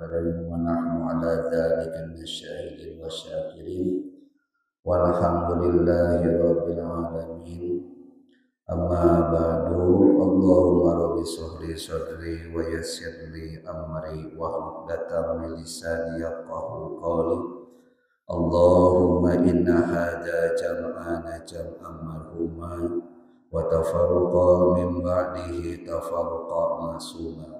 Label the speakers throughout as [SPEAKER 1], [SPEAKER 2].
[SPEAKER 1] وقدر ونحن على ذلك من الشاهدين والشاكرين والحمد لله رب العالمين. أما بعد اللهم رب اشرح لي صدري ويسر لي أمري واحلل عقدة من لساني يفقهوا قولي. اللهم إن هذا جمعنا جمعا مرحوما وتفرقا من بعده تفرقا معصوما.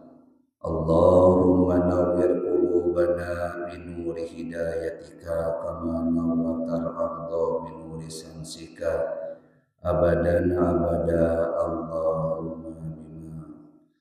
[SPEAKER 1] اللهم نور قلوبنا بنور هدايتك كما نورت الأرض بنور شمسك abadan abada.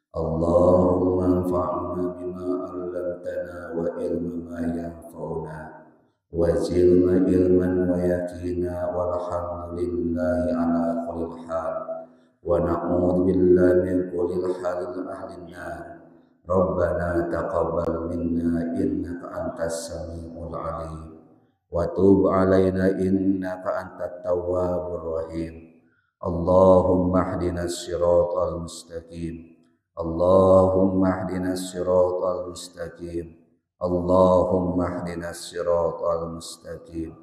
[SPEAKER 1] Allahumma anfa'na bima 'allamtana wa ilma ma yanfa'una wa zidna ilman wa yaqina walhamdulillahi ala kulli hal wa na'udzu billahi min kulli halin ahlin nar. Rabbana taqabbal minna innaka antas samiul alim wa tub alaina innaka antat tawwabur rahim. Allahumma hdinas siratal mustaqim. Allahumma hdinas siratal mustaqim. Allahumma hdinas siratal mustaqim.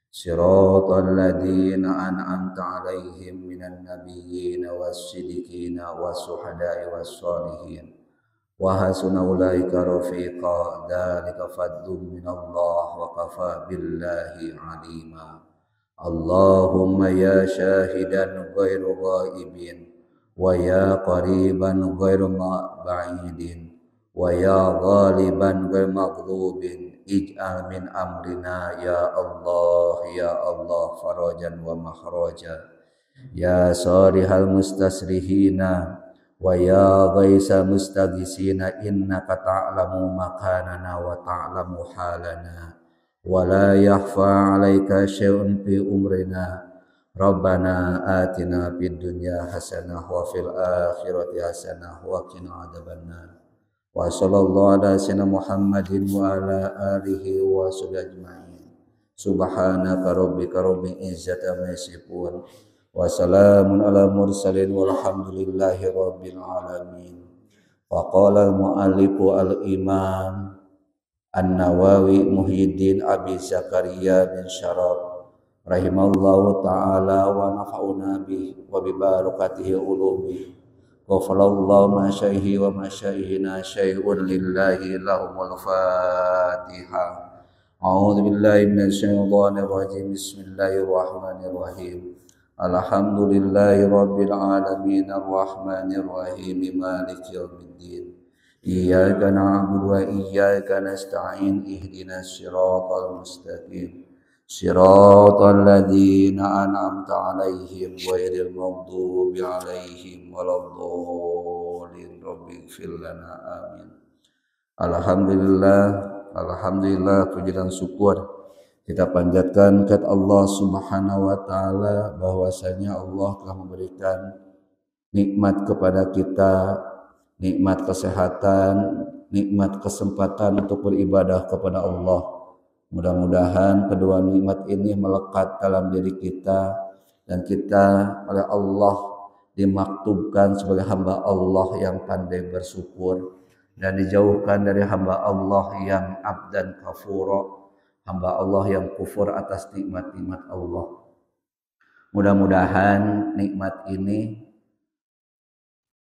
[SPEAKER 1] Siratal ladzina an'amta 'alaihim minan nabiyyin was-siddiqin was-syuhada'i was-shalihin wa hasuna ulaika rafiqa. Dzalika fadlun minallah wa kafa billahi 'alima. Allahumma ya syahidan ghairu ghaibin wa ya qariban ghairu ba'idin wa ya ghaliban ghairu maghlubin ij'al min amrina ya Allah farajan wa makhraja ya sarihal mustasrihina wa ya ghaisa mustaghisina innaka ta'lamu makanana wa ta'lamu halana wa la yakhfa 'alaika syai'un fi umrina. Rabbana atina fid dunya hasanah wa fil akhirati hasanah wa qina adzabannar. Wa sallallahu ala sayyidina Muhammadin wa ala alihi wa sahbihi ajma'in. Subhanaka rabbika rabbil izzati amma yasifun wa salamun ala mursalin walhamdulillahi rabbil alamin. Wa qala al-mu'allifu al-imam An-Nawawi Muhyiddin Abi Zakaria bin Syarab rahimallahu ta'ala wa nafa'una bih wa bi barakatihi ulumi. Ghafarallahu ma syaihi wa ma syaihina syai'un lillahi lahumul Fatihah. A'udzu billahi minasy syaithanir rajim. Bismillahirrahmanirrahim. Alhamdulillahi rabbil alamin arrahmanir rahim maliki yaumiddin. Iyyaka na'budu wa iyyaka nasta'in ihdinas siratal mustaqim siratal ladzina an'amta 'alaihim ghairil maghdubi 'alaihim waladdallin. Rabbighfir lana amin. Alhamdulillah puji dan syukur kita panjatkan kepada Allah Subhanahu wa taala bahwasanya Allah telah memberikan nikmat kepada kita, nikmat kesehatan, nikmat kesempatan untuk beribadah kepada Allah. Mudah-mudahan kedua nikmat ini melekat dalam diri kita dan kita oleh Allah dimaktubkan sebagai hamba Allah yang pandai bersyukur dan dijauhkan dari hamba Allah yang abdan kafura, hamba Allah yang kufur atas nikmat-nikmat Allah. Mudah-mudahan nikmat ini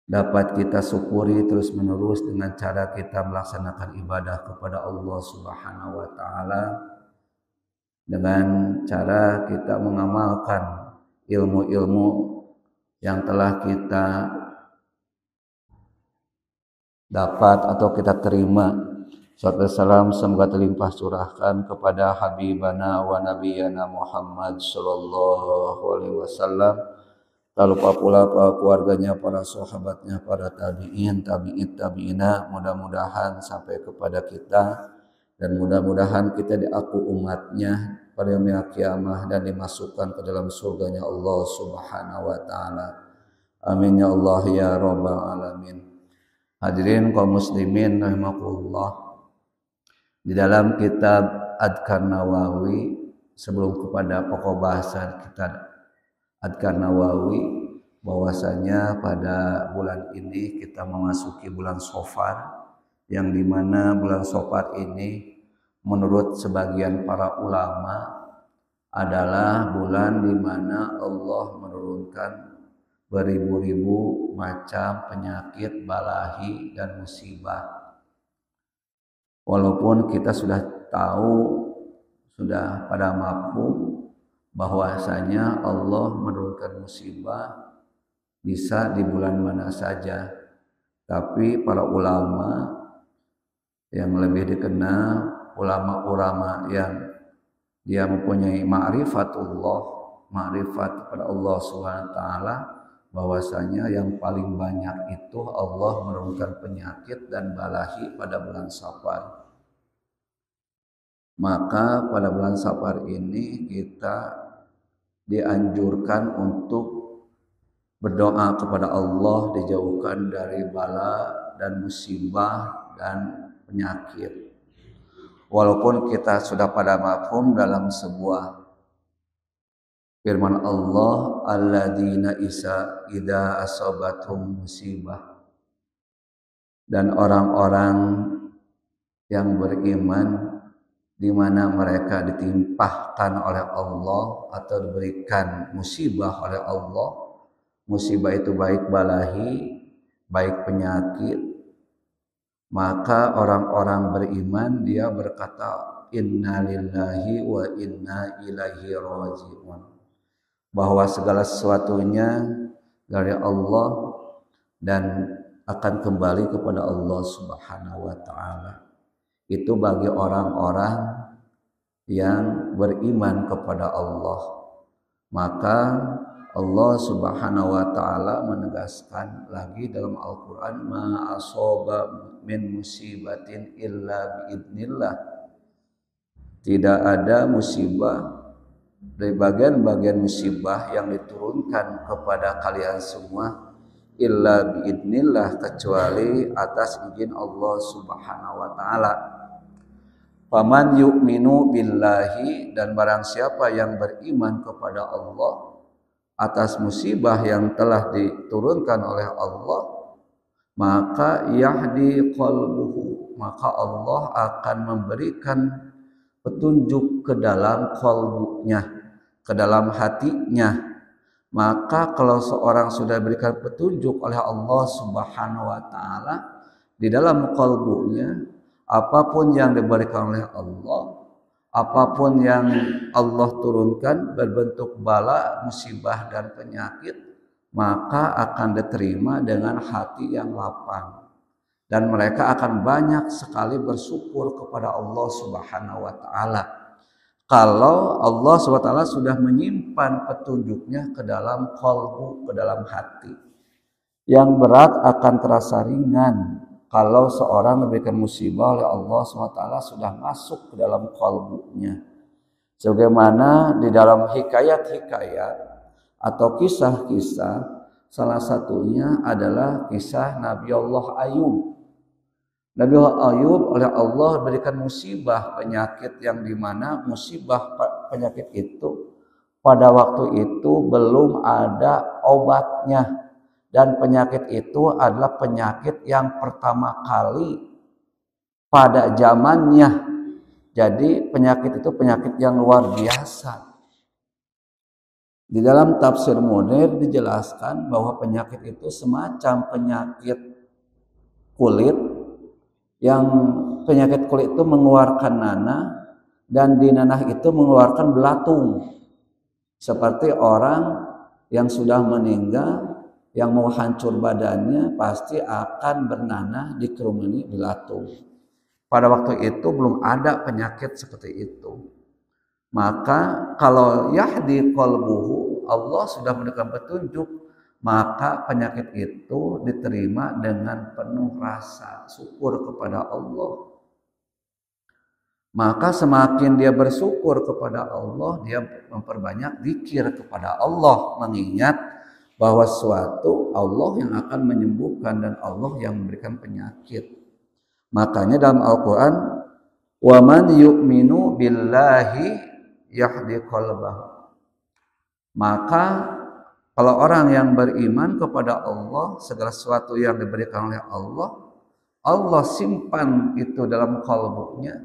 [SPEAKER 1] dapat kita syukuri terus menerus dengan cara kita melaksanakan ibadah kepada Allah Subhanahu wa taala, dengan cara kita mengamalkan ilmu-ilmu yang telah kita dapat atau kita terima. Salawat salam semoga terlimpah curahkan kepada habibana wa nabiyana Muhammad sallallahu alaihi wasallam. Tak lupa pula para keluarganya, para sahabatnya, para tabi'ina, mudah-mudahan sampai kepada kita dan mudah-mudahan kita diaku umatnya pada yaumil qiyamah dan dimasukkan ke dalam surganya Allah Subhanahu wa taala. Amin ya Allah ya rabbal alamin. Hadirin kaum muslimin rahimakumullah. Di dalam kitab Adhkar Nawawi, sebelum kepada pokok bahasan kita Adhkar Nawawi, bahwasanya pada bulan ini kita memasuki bulan Safar yang dimana bulan Safar ini menurut sebagian para ulama adalah bulan dimana Allah menurunkan beribu-ribu macam penyakit, balahi, dan musibah. Walaupun kita sudah tahu, sudah pada mafhum bahwasanya Allah menurunkan musibah bisa di bulan mana saja. Tapi para ulama yang lebih dikenal, ulama-ulama yang dia mempunyai ma'rifatullah, ma'rifat kepada Allah Subhanahu wa taala, bahwasanya yang paling banyak itu Allah menurunkan penyakit dan balahi pada bulan Safar. Maka pada bulan Safar ini kita dianjurkan untuk berdoa kepada Allah dijauhkan dari bala dan musibah dan penyakit. Walaupun kita sudah pada mafhum dalam sebuah firman Allah, alladzina idza asabathum musibah, dan orang-orang yang beriman di mana mereka ditimpahkan oleh Allah atau diberikan musibah oleh Allah. Musibah itu baik balahi, baik penyakit. Maka orang-orang beriman dia berkata inna lillahi wa inna ilaihi raji'un, bahwa segala sesuatunya dari Allah dan akan kembali kepada Allah Subhanahu wa taala. Itu bagi orang-orang yang beriman kepada Allah. Maka Allah Subhanahu wa taala menegaskan lagi dalam Al-Qur'an, ma asaba min musibatin illa biidznillah. Tidak ada musibah dari bagian-bagian musibah yang diturunkan kepada kalian semua illa biidznillah, kecuali atas izin Allah Subhanahu wa taala. Faman yu'minu billahi, dan barang siapa yang beriman kepada Allah atas musibah yang telah diturunkan oleh Allah, maka yahdi qalbuhu, maka Allah akan memberikan petunjuk ke dalam qalbunya, ke dalam hatinya. Maka kalau seorang sudah diberikan petunjuk oleh Allah Subhanahu wa taala di dalam qalbunya, apapun yang diberikan oleh Allah, apapun yang Allah turunkan berbentuk bala, musibah dan penyakit, maka akan diterima dengan hati yang lapang. Dan mereka akan banyak sekali bersyukur kepada Allah Subhanahu wa taala. Kalau Allah Subhanahu wa taala sudah menyimpan petunjuknya ke dalam qalbu, ke dalam hati. Yang berat akan terasa ringan kalau seorang diberikan musibah oleh Allah Subhanahu wa taala sudah masuk ke dalam qalbunya. Sebagaimana di dalam hikayat-hikayat atau kisah-kisah, salah satunya adalah kisah Nabi Allah Ayub. Nabi Ayub oleh Allah berikan musibah penyakit yang dimana musibah penyakit itu pada waktu itu belum ada obatnya, dan penyakit itu adalah penyakit yang pertama kali pada zamannya. Jadi penyakit itu penyakit yang luar biasa. Di dalam tafsir Munir dijelaskan bahwa penyakit itu semacam penyakit kulit, yang penyakit kulit itu mengeluarkan nanah, dan di nanah itu mengeluarkan belatung. Seperti orang yang sudah meninggal, yang mau hancur badannya pasti akan bernanah dikerumuni belatung. Pada waktu itu belum ada penyakit seperti itu. Maka kalau yahdi qalbuhu, Allah sudah memberikan petunjuk, maka penyakit itu diterima dengan penuh rasa syukur kepada Allah. Maka semakin dia bersyukur kepada Allah, dia memperbanyak zikir kepada Allah, mengingat bahwa suatu Allah yang akan menyembuhkan dan Allah yang memberikan penyakit. Makanya dalam Al-Quran, wa man yu'minu billahi yahdi qalbahu. Maka kalau orang yang beriman kepada Allah, segala sesuatu yang diberikan oleh Allah, Allah simpan itu dalam qalbunya,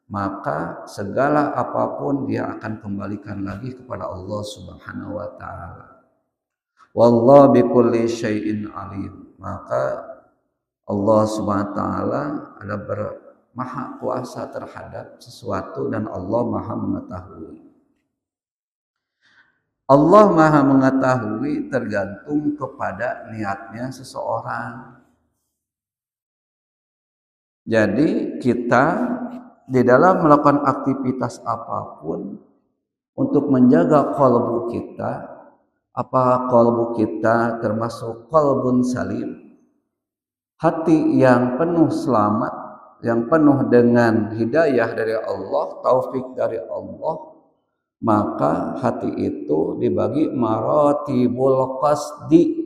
[SPEAKER 1] maka segala apapun dia akan kembalikan lagi kepada Allah Subhanahu wa taala. Wallahu bikulli syai'in alim. Maka Allah Subhanahu wa taala ada maha kuasa terhadap sesuatu dan Allah maha mengetahui. Allah maha mengetahui tergantung kepada niatnya seseorang. Jadi kita di dalam melakukan aktivitas apapun untuk menjaga qalbu kita, apakah qalbu kita termasuk qalbun salim, hati yang penuh selamat, yang penuh dengan hidayah dari Allah, taufik dari Allah, maka hati itu dibagi maratibul qasdi.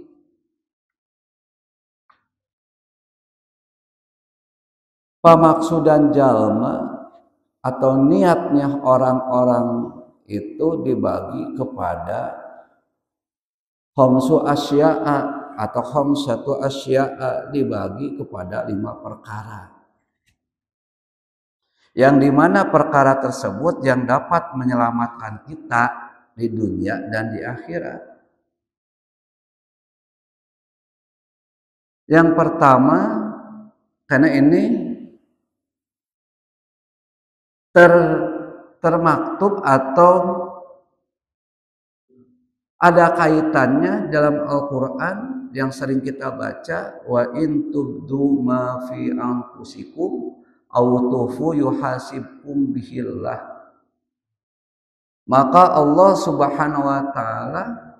[SPEAKER 1] Pamaksudan jalma atau niatnya orang-orang itu dibagi kepada khamsu asya'a atau khamsatu asya'a, dibagi kepada 5 perkara. Yang dimana perkara tersebut yang dapat menyelamatkan kita di dunia dan di akhirat. Yang pertama, karena ini termaktub atau ada kaitannya dalam Al-Quran yang sering kita baca, wa in tubdu ma fi anfusikum aw tufu yuhasibkum bihillah. Maka Allah Subhanahu wa taala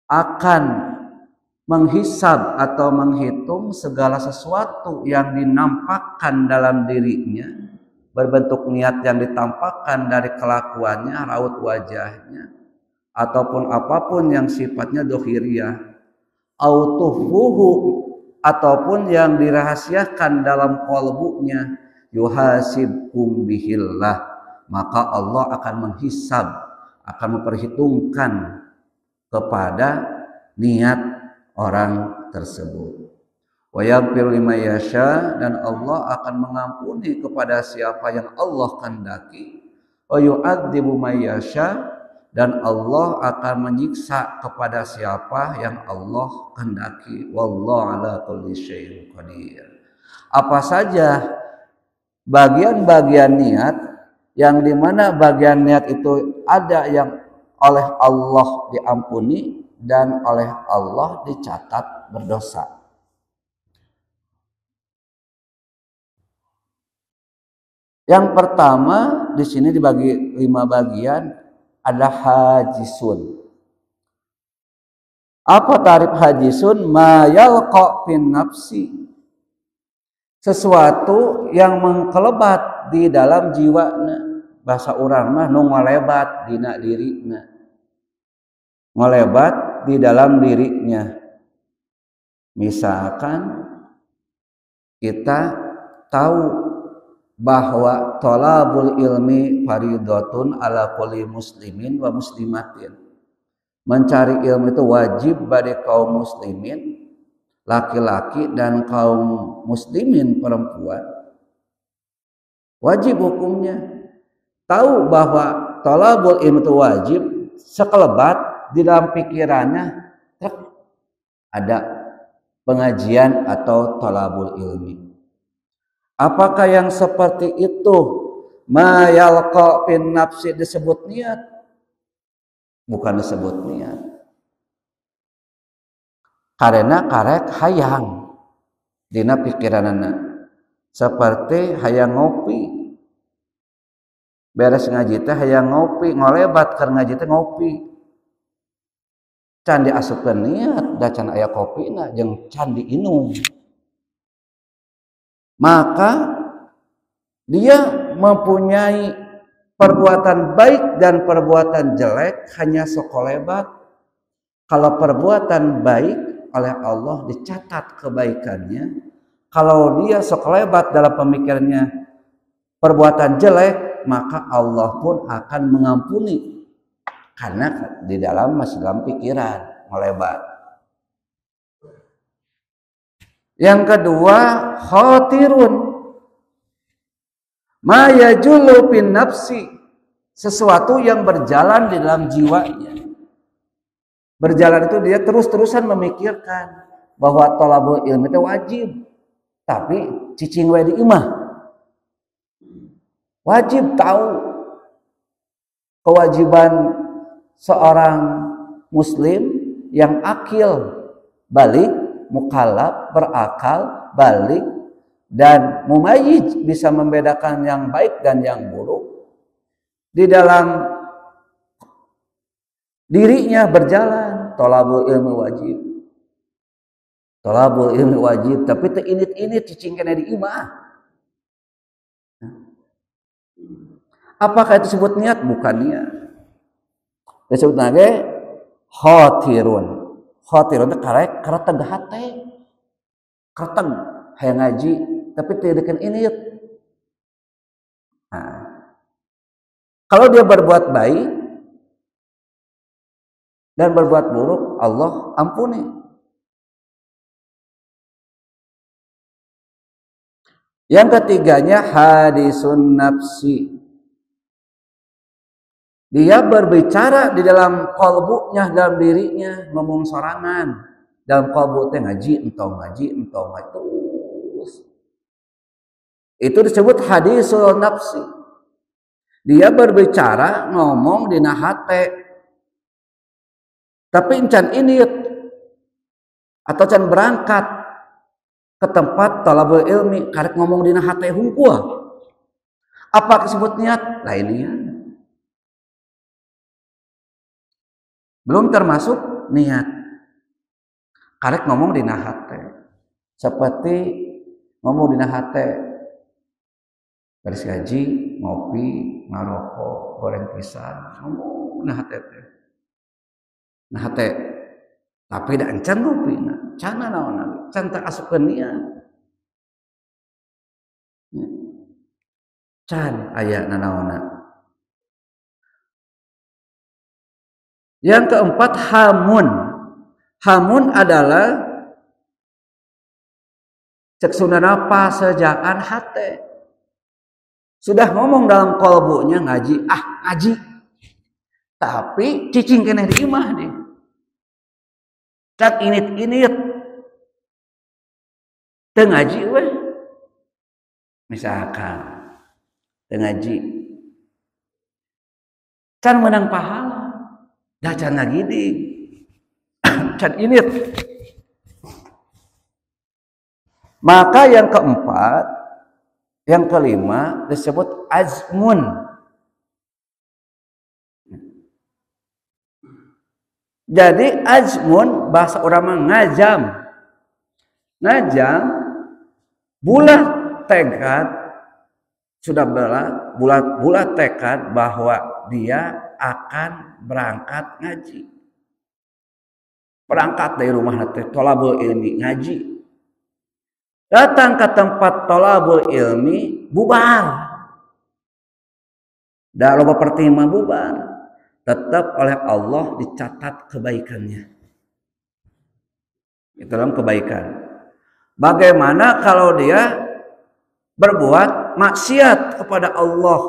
[SPEAKER 1] akan menghisab atau menghitung segala sesuatu yang dinampakkan dalam dirinya, berbentuk niat yang ditampakkan dari kelakuannya, raut wajahnya, ataupun apapun yang sifatnya dohiriyah, autufuhu, ataupun yang dirahasiakan dalam qalbunya, yuhasibkum bihillah, maka Allah akan menghisab, akan memperhitungkan kepada niat orang tersebut. Wa yaghfiru liman yasha, dan Allah akan mengampuni kepada siapa yang Allah kehendaki. Wa yu'adzibu man yasha, dan Allah akan menyiksa kepada siapa yang Allah kehendaki. Wallahu ala kulli syai'in qadir. Apa saja bagian-bagian niat yang dimana bagian niat itu ada yang oleh Allah diampuni dan oleh Allah dicatat berdosa. Yang pertama di sini dibagi 5 bagian, ada hajisun. Apa tarif hajisun? Ma yalqa fin nafsi, sesuatu yang mengkelebat di dalam jiwana. Bahasa urang mah nu ngolebat dina dirina. Ngolebat di dalam dirinya. Misalkan kita tahu bahwa thalabul ilmi fardhatun ala kulli muslimin wa muslimatin. Mencari ilmu itu wajib bagi kaum muslimin laki-laki dan kaum muslimin perempuan. Wajib hukumnya. Tahu bahwa thalabul ilmi itu wajib, sekelebat di dalam pikirannya ada pengajian atau thalabul ilmi. Apakah yang seperti itu ma yalqa fin nafsi disebut niat? Bukan disebut niat. Karena karek hayang dina pikiranana. Seperti hayang ngopi. Beres ngaji teh hayang ngopi, ngolebat keur ngaji teh ngopi. Can diasupkeun niat da can aya kopina jeung can diinum. Maka dia mempunyai perbuatan baik dan perbuatan jelek hanya sokolebat. Kalau perbuatan baik oleh Allah dicatat kebaikannya. Kalau dia sokolebat dalam pemikirannya perbuatan jelek, maka Allah pun akan mengampuni. Karena di dalam masih dalam pikiran ngolebat. Yang kedua, khatirun. Ma yajulu bin nafsi, sesuatu yang berjalan di dalam jiwanya. Berjalan itu dia terus-terusan memikirkan bahwa thalabul ilmi itu wajib. Tapi cicing we di imah. Wajib tahu kewajiban seorang muslim yang akil, balik, mukallaf, berakal, balik, dan mumayyiz, bisa membedakan yang baik dan yang buruk. Di dalam dirinya berjalan thalabul ilmi wajib. Thalabul ilmi wajib, tapi teu init-init cicing kana di imah. Apakah itu disebut niat? Bukan niat. Disebut lagi khatirun. Khatirun itu karena tegah hati. Kerteg hayang ngaji tapi teu deukeun init. Nah, kalau dia berbuat baik dan berbuat buruk, Allah ampuni. Yang ketiganya hadisun nafsi. Dia berbicara di dalam qalbunya, dalam dirinya, ngomong sorangan. Dalam qalbu teh ngaji entong terus. Itu disebut hadisul nafsi. Dia berbicara, ngomong dina hate. Tapi encan init atau can berangkat ke tempat thalabul ilmi, karek ngomong dina hate hungkul. Apa disebut niat? Lain niat. Belum termasuk niat. Karek ngomong dina hate. Seperti ngomong dina hate, beres gaji, ngopi, ngarokok, goreng pisang, ngomong dina hate teh. Nah hate, tapi da encan ngopi na, cana naon, can teu asupkeun niat. Can aya nanaonna. Yang keempat, hamun. Hamun adalah cek sunana pasejaan hate. Sudah ngomong dalam qalbunya ngaji, ngaji. Tapi cicing keneh di imah nih. Cak init-init. Teu ngaji we. Misalkan teu ngaji. Can menang pahala. Dah can ngagiding. Can init. Maka yang keempat, yang kelima disebut azmun. Jadi azmun bahasa orang ngajam. Ngajam bulat tekad, sudah bulat tekad bahwa dia akan berangkat ngaji. Berangkat dari rumah nanti thalabul ilmi ngaji. Datang ke tempat thalabul ilmi bubar. Da loba pertima bubar. Tetap oleh Allah dicatat kebaikannya. Itu dalam kebaikan. Bagaimana kalau dia berbuat maksiat kepada Allah?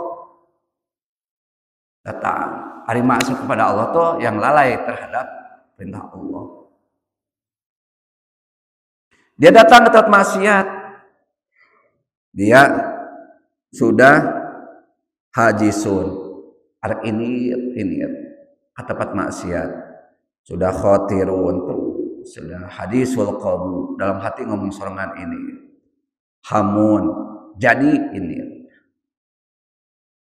[SPEAKER 1] Datang, hari maksiat kepada Allah tuh yang lalai terhadap perintah Allah. Dia datang ke tempat maksiat. Dia sudah hajisun. Arek ini ke tempat maksiat. Sudah khatirun, sudah hadisul qalbu, dalam hati ngomong sorangan ini. Hamun, jadi ini.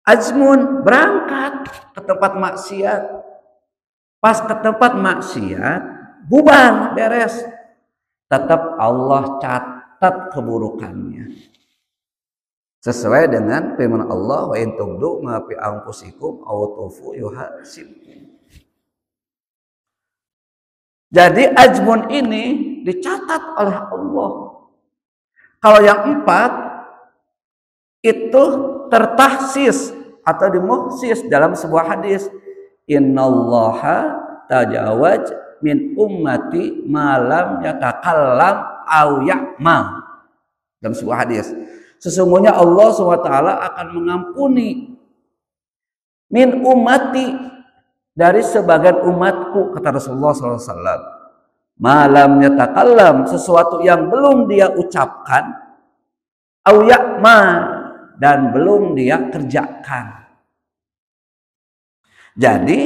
[SPEAKER 1] Azmun, berangkat ke tempat maksiat. Pas ke tempat maksiat, bubar, beres. Tetap Allah catat keburukannya. Sesuai dengan firman Allah, wa in tubdu ma fi anfusikum aw tufu yuhasibkum. Jadi azmun ini dicatat oleh Allah. Kalau yang empat itu tertahsis atau dimuhsis dalam sebuah hadis. Innallaha tajawaz min ummati malam yatakallam au ya'ma. Dalam sebuah hadis, sesungguhnya Allah SWT akan mengampuni min ummati, dari sebagian umatku, kata Rasulullah SAW, malam yatakallam, sesuatu yang belum dia ucapkan, au ya'ma, dan belum dia kerjakan. Jadi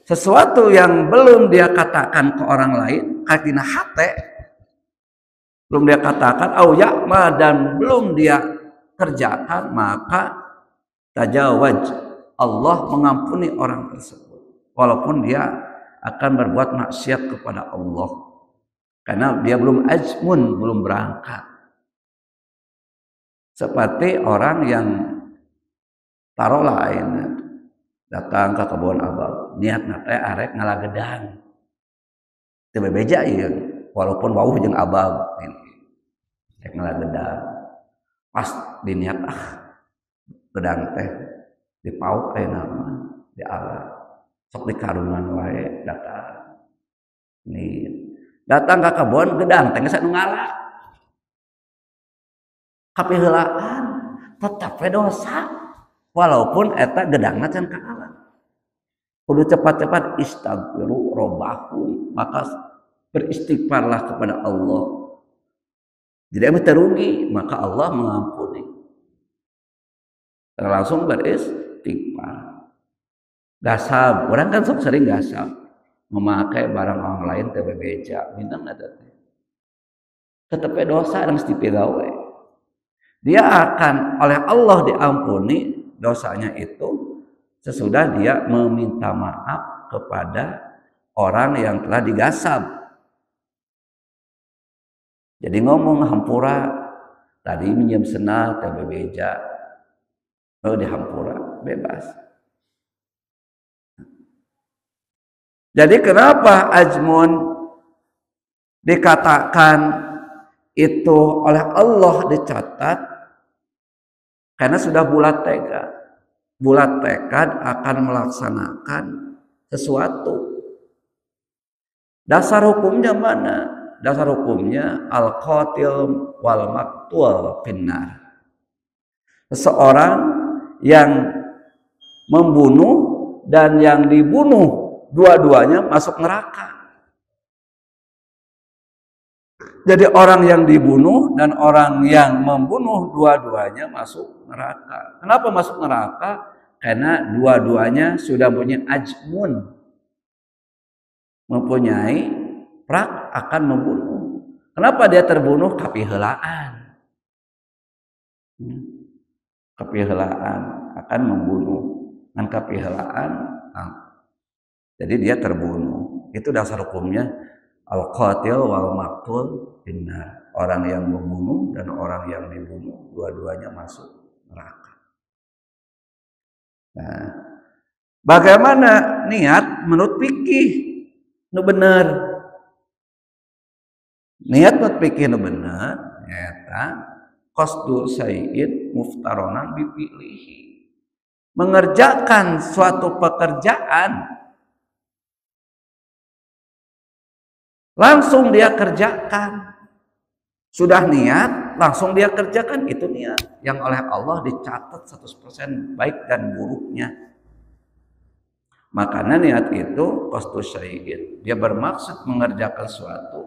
[SPEAKER 1] sesuatu yang belum dia katakan ke orang lain, katina hate, belum dia katakan, au ya'ma, dan belum dia kerjakan, maka tajawaz, Allah mengampuni orang tersebut walaupun dia akan berbuat maksiat kepada Allah karena dia belum ajmun, belum berangkat. Seperti orang yang taruhlah datang ke kebun abang, niat nate arek ngalagedang teu bebeja ieu walaupun wauh jeung abang rek ngalagedang, pas diniat gedang teh dipauk nama di Allah sok dikarungan wae datang ke kebun gedang teh geus anu ngalah kapiheulaan tetap dosa walaupun eta gedangna can ka Allah. Kudu cepat-cepat istaghfiru robbakum, maka beristighfarlah kepada Allah. Jadi ame terugi, maka Allah mengampuni. Langsung beristighfar. Gasab, orang kan sok sering gasab, memakai barang orang lain teu bebeja, minang ada teh. Tetep dosa dan mesti pigawe. Dia akan oleh Allah diampuni dosanya itu sesudah dia meminta maaf kepada orang yang telah digasab. Jadi ngomong hampura, tadi minjem senal teu bebeja, dihampura bebas. Jadi kenapa ajmun dikatakan itu oleh Allah dicatat? Karena sudah bulat tekad akan melaksanakan sesuatu. Dasar hukumnya mana? Dasar hukumnya al-qatil wal maqtul finnar. Seseorang yang membunuh dan yang dibunuh dua-duanya masuk neraka. Jadi orang yang dibunuh dan orang yang membunuh dua-duanya masuk neraka. Kenapa masuk neraka? Karena dua-duanya sudah punya ajmun, mempunyai prak akan membunuh. Kenapa dia terbunuh? Kapiheulaan. Kapiheulaan akan membunuh. Dan kapiheulaan jadi dia terbunuh. Itu dasar hukumnya al-qatil wal maqtul finnar. Orang yang membunuh dan orang yang dibunuh dua-duanya masuk neraka. Nah, bagaimana niat menurut fikih nu bener? Niat menurut fikih nu bener eta qasdu syai'in muftaronan bipilihi. Mengerjakan suatu pekerjaan langsung dia kerjakan. Sudah niat, langsung dia kerjakan, itu niat yang oleh Allah dicatat 100% baik dan buruknya. Makanya niat itu qasdu syai'in, dia bermaksud mengerjakan suatu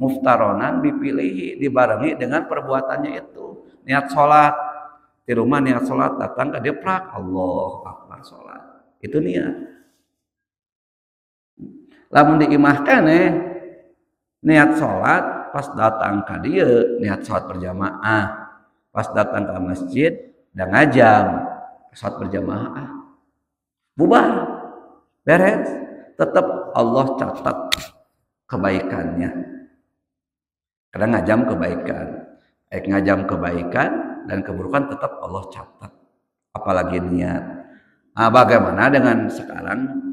[SPEAKER 1] muftaronan dipilihi, dibarengi dengan perbuatannya itu. Niat sholat, di rumah niat sholat, datang ke dia prak Allah akbar sholat, itu niat. Lamun diimahkan niat sholat pas datang ke dia niat sholat berjamaah, pas datang ke masjid dan ngajam sholat berjamaah bubar beres, tetap Allah catat kebaikannya. Karena ngajam kebaikan, ngajam kebaikan dan keburukan tetap Allah catat, apalagi niat. Nah, bagaimana dengan sekarang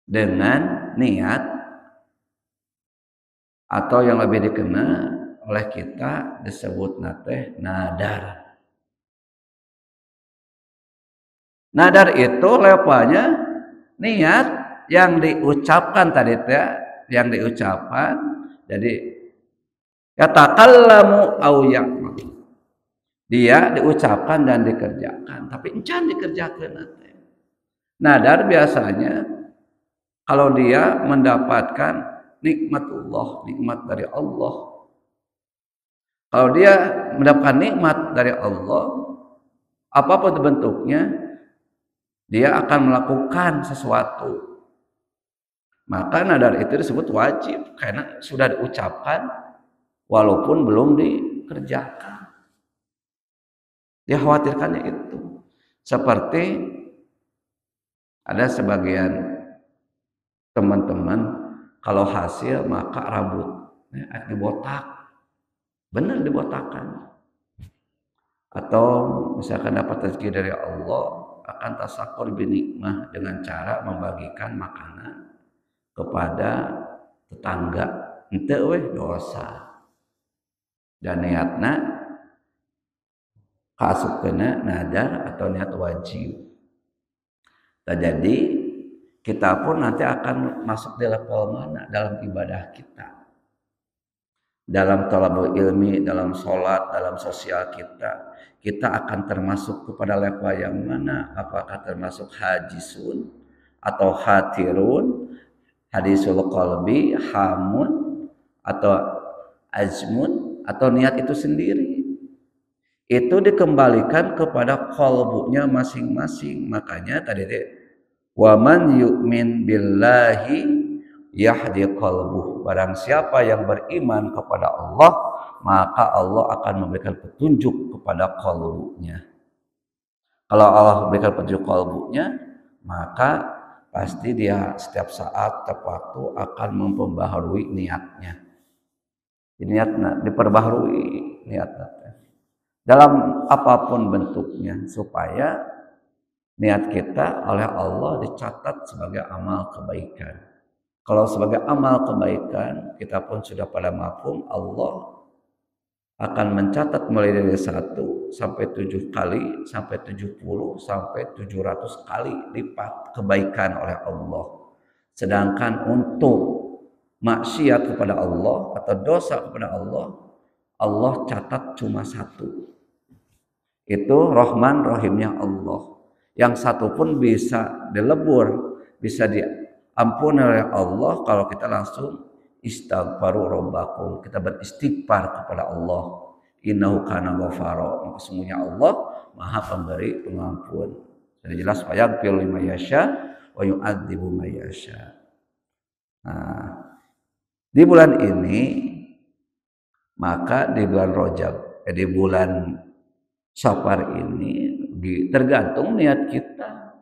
[SPEAKER 1] dengan niat atau yang lebih dikenal oleh kita disebut nate nadar. Nadar itu levelnya niat yang diucapkan tadi teh, yang diucapkan. Jadi Yatakallamu au ya'mal. Dia diucapkan dan dikerjakan, tapi encan dikerjakan. Nadar biasanya kalau dia mendapatkan nikmatullah, nikmat dari Allah. Kalau dia mendapatkan nikmat dari Allah, apapun bentuknya, dia akan melakukan sesuatu. Maka nadar itu disebut wajib karena sudah diucapkan walaupun belum dikerjakan. Dikhawatirkannya itu. Seperti ada sebagian teman-teman kalau hasil maka rambutnya dibotak. Benar dibotakan. Atau misalkan dapat rezeki dari Allah akan tasakur binikmah dengan cara membagikan makanan kepada tetangga. Ente dosa. Dan niatna kasupkeuna nadar atau niat wajib. Nah, jadi kita pun nanti akan masuk di level mana dalam ibadah kita, dalam thalabul ilmi, dalam sholat, dalam sosial kita akan termasuk kepada level yang mana? Apakah termasuk hajisun atau hatirun, hadisul qalbi, hamun atau azmun, atau niat itu sendiri? Itu dikembalikan kepada qalbunya masing-masing. Makanya tadi wa man yu'min billahi yahdi qalbuh. Barang siapa yang beriman kepada Allah, maka Allah akan memberikan petunjuk kepada qalbunya. Kalau Allah memberikan petunjuk qalbunya, maka pasti dia setiap saat tepat waktu akan memperbaharui niatnya. Niatnya diperbaharui niatnya. Dalam apapun bentuknya, supaya niat kita oleh Allah dicatat sebagai amal kebaikan. Kalau sebagai amal kebaikan, kita pun sudah pada mafhum Allah akan mencatat mulai dari 1 sampai 7 kali, sampai 70, sampai 700 kali lipat kebaikan oleh Allah. Sedangkan untuk maksiat kepada Allah atau dosa kepada Allah, Allah catat cuma 1. Itu Rahman Rahimnya Allah. Yang 1 pun bisa dilebur, bisa diampuni oleh Allah kalau kita langsung istighfaru rabbakum, kita beristighfar kepada Allah. Innahu kana ghafara, maka sesungguhnya Allah Maha Pemberi Pengampun. Jadi jelas yaghfiru liman yasha wa yu'adzibu man yasha. Nah, di bulan ini, maka di bulan Rajab, di bulan Safar ini tergantung niat kita.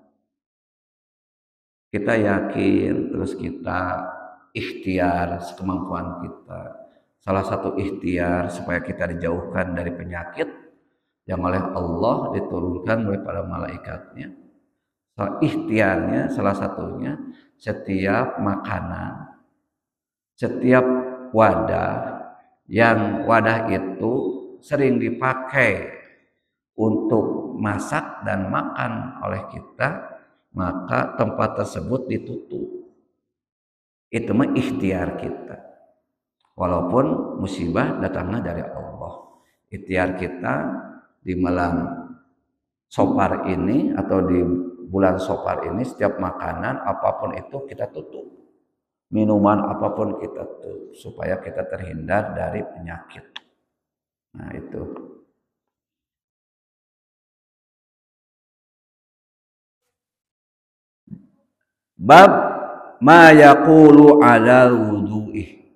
[SPEAKER 1] Kita yakin, terus kita ikhtiar sekemampuan kita. Salah satu ikhtiar supaya kita dijauhkan dari penyakit yang oleh Allah diturunkan oleh para malaikatnya. Ikhtiarnya salah satunya setiap makanan, setiap wadah yang wadah itu sering dipakai untuk masak dan makan oleh kita, maka tempat tersebut ditutup. Itu mah ikhtiar kita. Walaupun musibah datangnya dari Allah. Ikhtiar kita di malam Safar ini atau di bulan Safar ini, setiap makanan apapun itu kita tutup. Minuman apapun kita tutup supaya kita terhindar dari penyakit. Nah, itu. Bab ma yaqulu ala wudu'ih.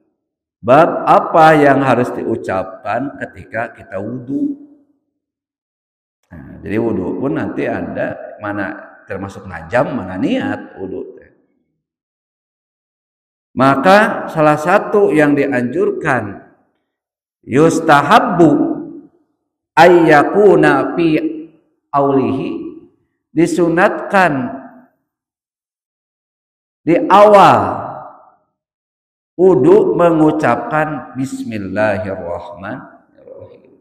[SPEAKER 1] Bab apa yang harus diucapkan ketika kita wudu. Nah, jadi wudu pun nanti ada mana termasuk najam, mana niat wudu. Maka salah satu yang dianjurkan yustahabbu ayyakuna fi aulihi, disunatkan di awal wudu mengucapkan bismillahirrahmanirrahim.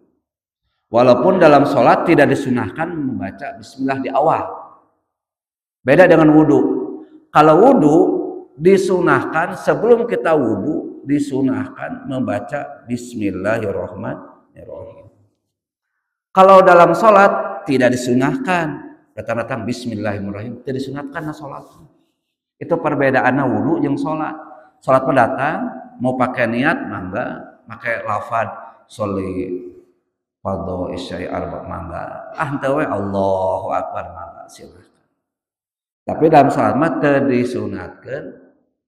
[SPEAKER 1] Walaupun dalam sholat tidak disunahkan membaca bismillah di awal. Beda dengan wudu. Kalau wudu disunahkan sebelum kita wudu disunahkan membaca Bismillahirrahmanirrahim. Kalau dalam sholat tidak disunahkan datang Bismillahirrahmanirrahim, tidak disunahkan sholat. Itu perbedaannya wudu yang sholat. Sholat mendatang mau pakai niat mangga, pakai lafaz sholli fardhu isya'i arba mangga. Henteu we Allahu akbar mangga silakan. Tapi dalam sholat mah teu disunatkeun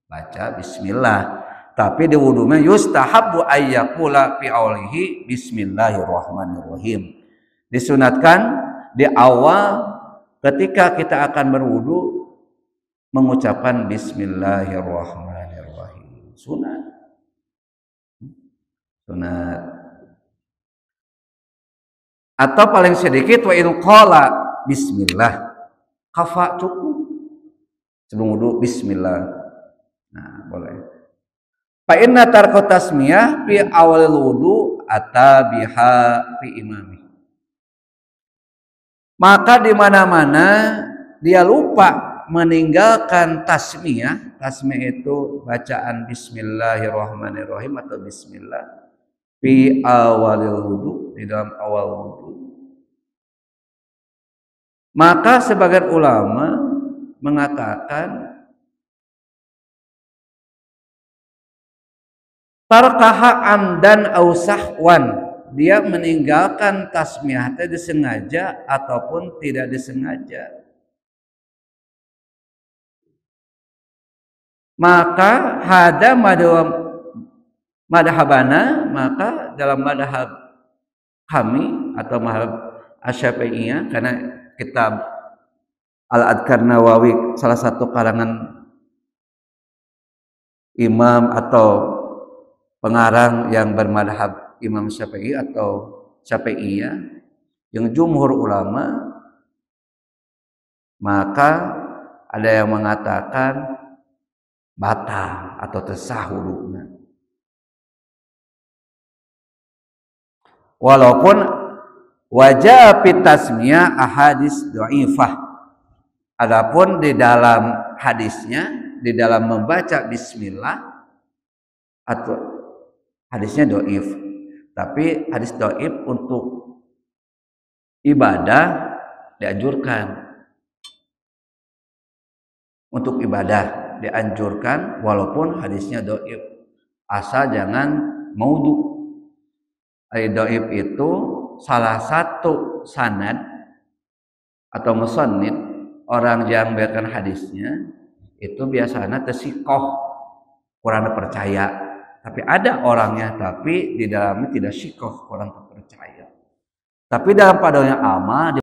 [SPEAKER 1] baca bismillah. Tapi di wudu mah yustahabbu ayyaqula fi aulihi bismillahirrahmanirrahim. Disunatkan di awal ketika kita akan berwudu mengucapkan bismillahirrahmanirrahim. Sunat. Atau paling sedikit wa in qala bismillah kafa cukup. Sebelum wudu bismillah. Nah, boleh. Fa inna tarku tasmiyah fi awal wudu atabiha fi imami. Maka di mana-mana dia lupa meninggalkan tasmiyah. Tasmiyah itu bacaan bismillahirrahmanirrahim atau bismillah fi awalil wudu, di dalam awal wudu. Maka sebagian ulama mengatakan tarkaha amdan au sahwan, dia meninggalkan tasmiyah itu disengaja ataupun tidak disengaja. Maka hada madhabana, maka dalam madhab kami atau madhab Asy-Syafi'iyah, karena kitab Al-Adhkar Nawawi salah satu karangan imam atau pengarang yang bermadhab Imam Syafi'i atau Syafi'iyah, yang jumhur ulama, maka ada yang mengatakan batal atau sah wudunya. Walaupun wajah fit tasmiyah ahadits dhaifah. Adapun di dalam hadisnya, di dalam membaca bismillah atau hadisnya dhaif. Tapi hadis dhaif untuk ibadah dianjurkan. Untuk ibadah dianjurkan walaupun hadisnya dhaif. Asal jangan maudhu. Dhaif itu salah satu sanad atau musannid, orang yang membiarkan hadisnya itu biasanya tersikoh, kurang percaya. Tapi ada orangnya tapi di dalamnya tidak sikoh, kurang percaya. Tapi dalam padanya amal